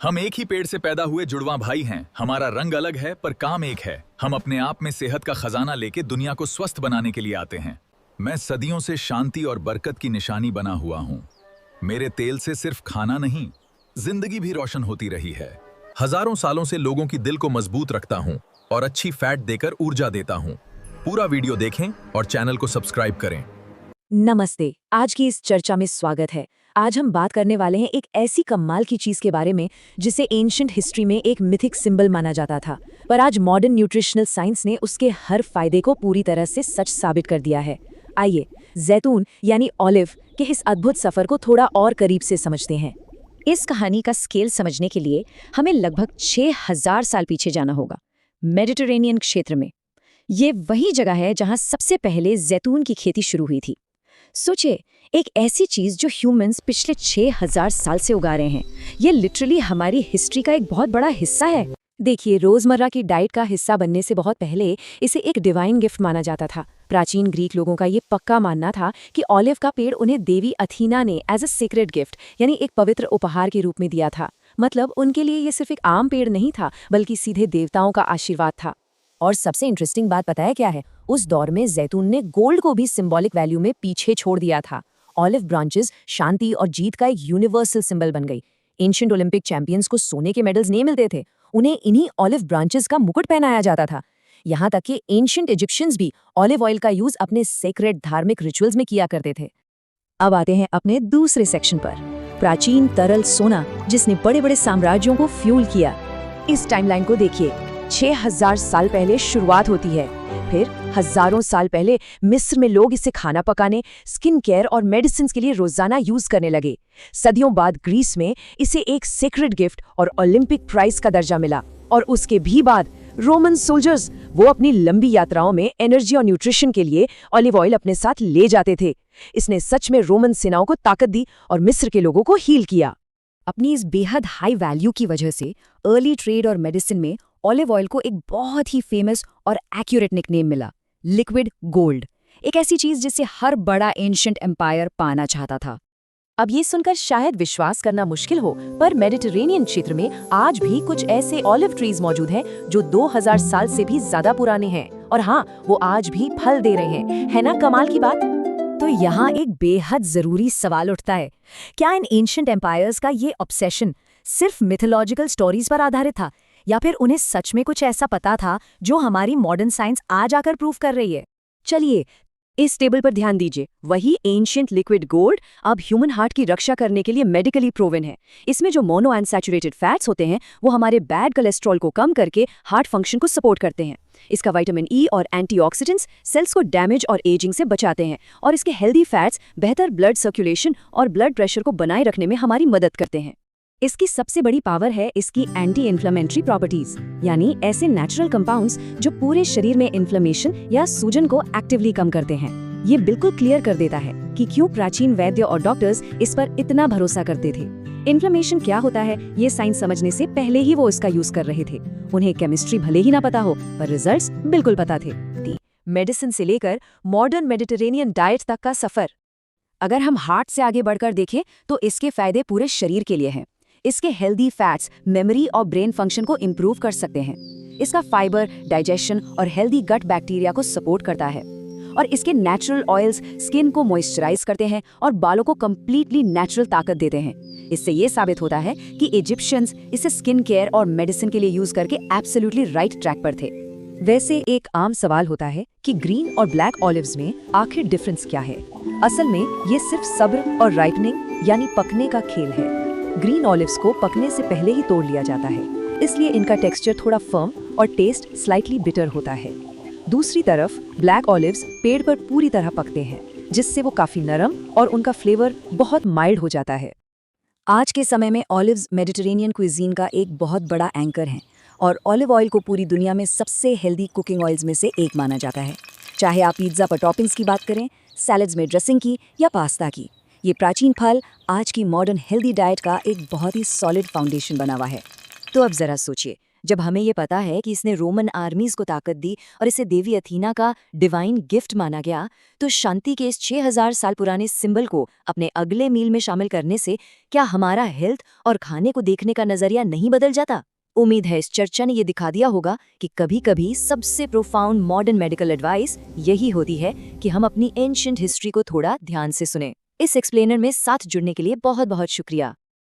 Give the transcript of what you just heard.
हम एक ही पेड़ से पैदा हुए जुड़वां भाई हैं। हमारा रंग अलग है पर काम एक है। हम अपने आप में सेहत का खजाना लेके दुनिया को स्वस्थ बनाने के लिए आते हैं। मैं सदियों से शांति और बरकत की निशानी बना हुआ हूँ। मेरे तेल से सिर्फ खाना नहीं, जिंदगी भी रोशन होती रही है। हजारों सालों से लोगों की दिल को मजबूत रखता हूँ और अच्छी फैट देकर ऊर्जा देता हूँ। पूरा वीडियो देखें और चैनल को सब्सक्राइब करें। नमस्ते, आज की इस चर्चा में स्वागत है। आज हम बात करने वाले हैं एक ऐसी कमाल की चीज के बारे में जिसे एंशिएंट हिस्ट्री में एक मिथिक सिंबल माना जाता था, पर आज मॉडर्न न्यूट्रिशनल साइंस ने उसके हर फायदे को पूरी तरह से सच साबित कर दिया है। आइए जैतून यानी ऑलिव के इस अद्भुत सफर को थोड़ा और करीब से समझते हैं। इस कहानी का स्केल समझने के लिए हमें लगभग 6000 साल पीछे जाना होगा, मेडिटेरेनियन क्षेत्र में। ये वही जगह है जहां सबसे पहले जैतून की खेती शुरू हुई थी। सोचिए, एक ऐसी चीज जो ह्यूमंस पिछले 6000 साल से उगा रहे हैं। ये लिटरली हमारी हिस्ट्री का एक बहुत बड़ा हिस्सा है। देखिए, रोजमर्रा की डाइट का हिस्सा बनने से बहुत पहले इसे एक डिवाइन गिफ्ट माना जाता था। प्राचीन ग्रीक लोगों का ये पक्का मानना था कि ऑलिव का पेड़ उन्हें देवी अथीना ने एज अ सीक्रेट गिफ्ट यानी एक पवित्र उपहार के रूप में दिया था। मतलब उनके लिए ये सिर्फ एक आम पेड़ नहीं था, बल्कि सीधे देवताओं का आशीर्वाद था। और सबसे इंटरेस्टिंग बात पता है क्या है? उस दौर में जैतून ने गोल्ड को भी सिंबॉलिक वैल्यू में पीछे छोड़ दिया था। ऑलिव ब्रांचेस शांति और जीत का एक यूनिवर्सल सिंबल बन गई। एंशिएंट ओलंपिक चैंपियंस को सोने के मेडल्स नहीं मिलते थे, उन्हें इन्हीं ऑलिव ब्रांचेस का मुकुट पहनाया जाता था। यहाँ तक कि एंशिएंट इजिप्शियंस भी ऑलिव ऑयल का यूज अपने सेक्रेड धार्मिक रिचुअल्स में किया करते थे। अब आते हैं अपने दूसरे सेक्शन पर, प्राचीन तरल सोना जिसने बड़े बड़े साम्राज्यों को फ्यूल किया। इस टाइमलाइन को देखिए, 6000 साल पहले शुरुआत होती है। फिर हजारों साल पहले मिस्र में लोग इसे खाना पकाने, स्किन केयर और मेडिसिन के लिए रोजाना यूज करने लगे। सदियों बाद ग्रीस में इसे एक सीक्रेट गिफ्ट और ओलंपिक प्राइज का दर्जा मिला। और उसके भी बाद रोमन सोल्जर्स, वो अपनी लंबी यात्राओं में एनर्जी और न्यूट्रिशन के लिए ऑलिव ऑयल अपने साथ ले जाते थे। इसने सच में रोमन सेनाओं को ताकत दी और मिस्र के लोगों को हील किया। अपनी इस बेहद हाई वैल्यू की वजह से अर्ली ट्रेड और मेडिसिन में ऑलिव ऑयल को एक बहुत ही फेमस और एक्यूरेट निकनेम मिला, लिक्विड गोल्ड। एक ऐसी चीज जिसे हर बड़ा एंशिएंट एम्पायर पाना चाहता था। अब ये सुनकर शायद विश्वास करना मुश्किल हो, पर मेडिटेरेनियन क्षेत्र में आज भी कुछ ऐसे ऑलिव ट्रीज मौजूद हैं जो 2000 साल से भी ज्यादा पुराने हैं। और हाँ, वो आज भी फल दे रहे हैं। है ना कमाल की बात? तो यहाँ एक बेहद जरूरी सवाल उठता है, क्या इन एंशिएंट एम्पायर्स का ये ऑब्सेशन सिर्फ मिथोलॉजिकल स्टोरीज पर आधारित था, या फिर उन्हें सच में कुछ ऐसा पता था जो हमारी मॉडर्न साइंस आज आकर प्रूव कर रही है? चलिए इस टेबल पर ध्यान दीजिए। वही एंशिएंट लिक्विड गोल्ड अब ह्यूमन हार्ट की रक्षा करने के लिए मेडिकली प्रूवन है। इसमें जो मोनो अनसैचुरेटेड फैट्स होते हैं वो हमारे बैड कोलेस्ट्रॉल को कम करके हार्ट फंक्शन को सपोर्ट करते हैं। इसका विटामिन ई और एंटीऑक्सीडेंट्स सेल्स को डैमेज और एजिंग से बचाते हैं, और इसके हेल्दी फैट्स बेहतर ब्लड सर्कुलेशन और ब्लड प्रेशर को बनाए रखने में हमारी मदद करते हैं। इसकी सबसे बड़ी पावर है इसकी एंटी इन्फ्लेमेटरी प्रॉपर्टीज, यानी ऐसे नेचुरल कंपाउंड्स जो पूरे शरीर में इन्फ्लेमेशन या सूजन को एक्टिवली कम करते हैं। ये बिल्कुल क्लियर कर देता है कि क्यों प्राचीन वैद्य और डॉक्टर्स इस पर इतना भरोसा करते थे। इन्फ्लेमेशन क्या होता है ये साइंस समझने से पहले ही वो इसका यूज कर रहे थे। उन्हें केमिस्ट्री भले ही ना पता हो, पर रिजल्ट्स बिल्कुल पता थे। मेडिसिन से लेकर मॉडर्न मेडिटेरेनियन डाइट तक का सफर। अगर हम हार्ट से आगे बढ़कर देखें तो इसके फायदे पूरे शरीर के लिए हैं। इसके हेल्दी फैट्स मेमोरी और ब्रेन फंक्शन को इम्प्रूव कर सकते हैं। इसका फाइबर डाइजेशन और हेल्दी गट बैक्टीरिया को सपोर्ट करता है। और इसके नेचुरल ऑयल्स स्किन को मॉइस्चराइज करते हैं और बालों को कंप्लीटली नेचुरल ताकत देते हैं। इससे ये साबित होता है कि इजिप्शियंस इसे स्किन केयर और मेडिसिन के लिए यूज करके एब्सोल्युटली राइट ट्रैक पर थे। वैसे एक आम सवाल होता है कि ग्रीन और ब्लैक ऑलिव्स में आखिर डिफरेंस क्या है? असल में ये सिर्फ सब्र और राइपनिंग यानी पकने का खेल है। ग्रीन ऑलिव्स को पकने से पहले ही तोड़ लिया जाता है, इसलिए इनका टेक्सचर थोड़ा फर्म और टेस्ट स्लाइटली बिटर होता है। दूसरी तरफ ब्लैक ऑलिव्स पेड़ पर पूरी तरह पकते हैं, जिससे वो काफी नरम और उनका फ्लेवर बहुत माइल्ड हो जाता है। आज के समय में ऑलिव्स मेडिटेरेनियन क्विजीन का एक बहुत बड़ा एंकर हैं, और ऑलिव ऑयल को पूरी दुनिया में सबसे हेल्दी कुकिंग ऑयल्स में से एक माना जाता है। चाहे आप पिज्जा पर टॉपिंग्स की बात करें, सैलड्स में ड्रेसिंग की या पास्ता की, ये प्राचीन फल आज की मॉडर्न हेल्दी डाइट का एक बहुत ही सॉलिड फाउंडेशन बना हुआ है। तो अब जरा सोचिए, जब हमें ये पता है कि इसने रोमन आर्मीज को ताकत दी और इसे देवी अथीना का डिवाइन गिफ्ट माना गया, तो शांति के इस 6000 साल पुराने सिंबल को अपने अगले मील में शामिल करने से क्या हमारा हेल्थ और खाने को देखने का नजरिया नहीं बदल जाता? उम्मीद है इस चर्चा ने ये दिखा दिया होगा कि कभी-कभी सबसे प्रोफाउंड मॉडर्न मेडिकल एडवाइस यही होती है कि हम अपनी एंशिएंट हिस्ट्री को थोड़ा ध्यान से सुनें। इस एक्सप्लेनर में साथ जुड़ने के लिए बहुत बहुत शुक्रिया।